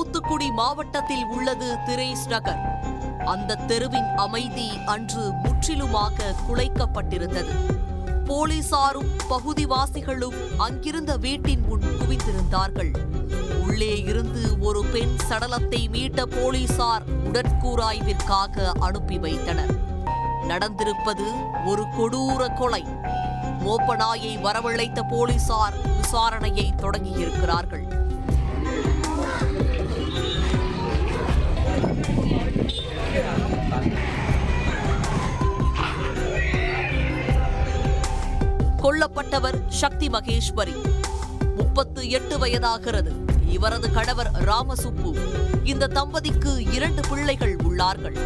தூத்துக்குடி மாவட்டத்தில் உள்ளது திரேஸ் நகர். அந்த தெருவின் அமைதி அன்று முற்றிலுமாக குலைக்கப்பட்டிருந்தது. போலீசாரும் பகுதிவாசிகளும் அங்கிருந்த வீட்டின் முன் குவிந்திருந்தார்கள். உள்ளே இருந்து ஒரு பெண் சடலத்தை மீட்ட போலீசார் உடற்கூராய்விற்காக அனுப்பி வைத்தனர். நடந்திருப்பது ஒரு கொடூர கொலை. மோப்பநாயை வரவழைத்த போலீசார் விசாரணையை தொடங்கியிருக்கிறார்கள். கொல்லப்பட்டவர் சக்தி மகேஸ்வரி, 38 வயதாகிறது. இவரது கணவர் ராமசுப்பு. இந்த தம்பதிக்கு 2 பிள்ளைகள் உள்ளார்கள்.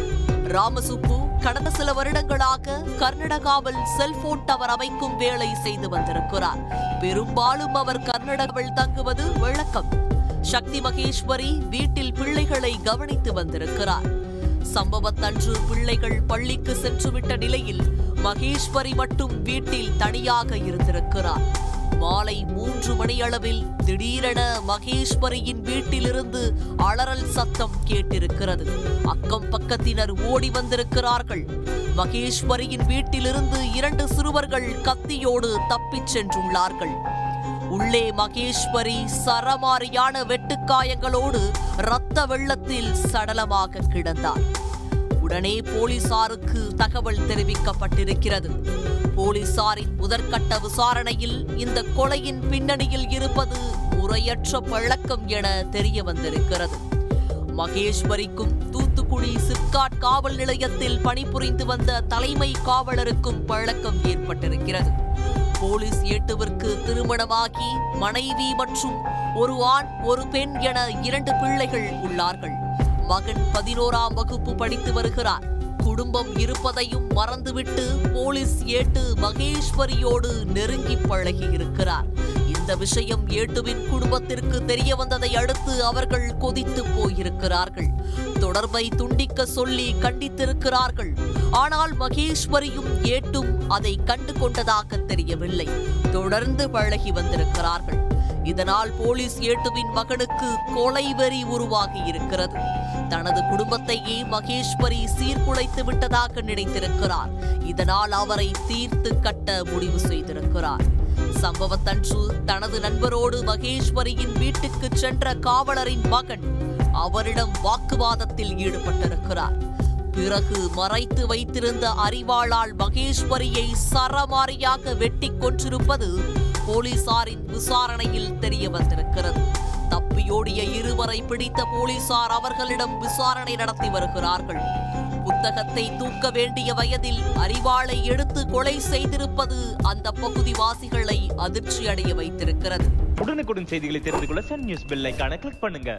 ராமசுப்பு கடந்த சில வருடங்களாக கர்நாடகாவில் செல்போன் டவர் அமைக்கும் வேலை செய்து வந்திருக்கிறார். பெரும்பாலும் அவர் கர்நாடகாவில் தங்குவது வழக்கம். சக்தி மகேஸ்வரி வீட்டில் பிள்ளைகளை கவனித்து வந்திருக்கிறார். சம்பவத்தன்று பிள்ளைகள் பள்ளிக்கு சென்றுவிட்ட நிலையில் மகேஸ்வரி மட்டும் வீட்டில் தனியாக இருந்திருக்கிறார். மாலை 3 மணியளவில் திடீரென மகேஸ்வரியின் வீட்டிலிருந்து அலறல் சத்தம் கேட்டிருக்கிறது. அக்கம் பக்கத்தினர் ஓடி வந்திருக்கிறார்கள். மகேஸ்வரியின் வீட்டிலிருந்து 2 சிறுவர்கள் கத்தியோடு தப்பிச் சென்றுள்ளார்கள். உள்ளே மகேஸ்வரி சரமாரியான வெட்டுக்காயங்களோடு இரத்த வெள்ளத்தில் சடலமாக கிடந்தார். உடனே போலீசாருக்கு தகவல் தெரிவிக்கப்பட்டிருக்கிறது. போலீசாரின் முதற்கட்ட விசாரணையில் இந்த கொலையின் பின்னணியில் இருப்பது முறையற்ற பழக்கம் என தெரிய வந்திருக்கிறது. மகேஸ்வரிக்கும் தூத்துக்குடி சிப்காட் காவல் நிலையத்தில் பணிபுரிந்து வந்த தலைமை காவலருக்கும் பழக்கம் ஏற்பட்டிருக்கிறது. போலீஸ் ஏட்டுவிற்கு திருமணமாகி மனைவி மற்றும் ஒரு ஆண் ஒரு பெண் என 2 பிள்ளைகள் உள்ளார்கள். மகன் 11ஆம் வகுப்பு படித்து வருகிறார். குடும்பம் இருப்பதையும் மறந்துவிட்டு போலீஸ் ஏட்டு மகேஸ்வரியோடு நெருங்கி பழகி இருக்கிறார். இந்த விஷயம் ஏட்டுவின் குடும்பத்திற்கு தெரிய வந்ததை அடுத்து அவர்கள் கொதித்து போயிருக்கிறார்கள். தொடர்பை துண்டிக்க சொல்லி கண்டித்திருக்கிறார்கள். ஆனால் மகேஸ்வரியும் ஏட்டும் அதை கண்டு கொண்டதாக தெரியவில்லை. தொடர்ந்து பழகி வந்திருக்கிறார்கள். இதனால் போலீஸ் ஏட்டுவின் மகனுக்கு கொலை வெறி உருவாகி இருக்கிறது. தனது குடும்பத்தையே மகேஸ்வரி சீர்குலைத்து விட்டதாக நினைத்திருக்கிறார். இதனால் அவரை தீர்த்து கட்ட முடிவு செய்திருக்கிறார். சம்பவத்தன்று தனது நண்பரோடு மகேஸ்வரியின் வீட்டுக்கு சென்ற காவலரின் மகன் அவரிடம் வாக்குவாதத்தில் ஈடுபட்டிருக்கிறார். பிறகு மறைத்து வைத்திருந்த அரிவாளால் மகேஸ்வரியை சரமாரியாக வெட்டி கொன்றிருப்பது போலீசாரின் விசாரணையில் தெரிய வந்திருக்கிறது. தப்பியோடிய இருவரை பிடித்த போலீசார் அவர்களிடம் விசாரணை நடத்தி வருகிறார்கள். புத்தகத்தை தூக்க வேண்டிய வயதில் அரிவாளை எடுத்து கொலை செய்திருப்பது அந்த பகுதிவாசிகளை அதிர்ச்சி அடைய வைத்திருக்கிறது. உடனுக்குடன் செய்திகளை தெரிந்து கொள்ள சன் நியூஸ் பெல் ஐகானை கிளிக் பண்ணுங்க.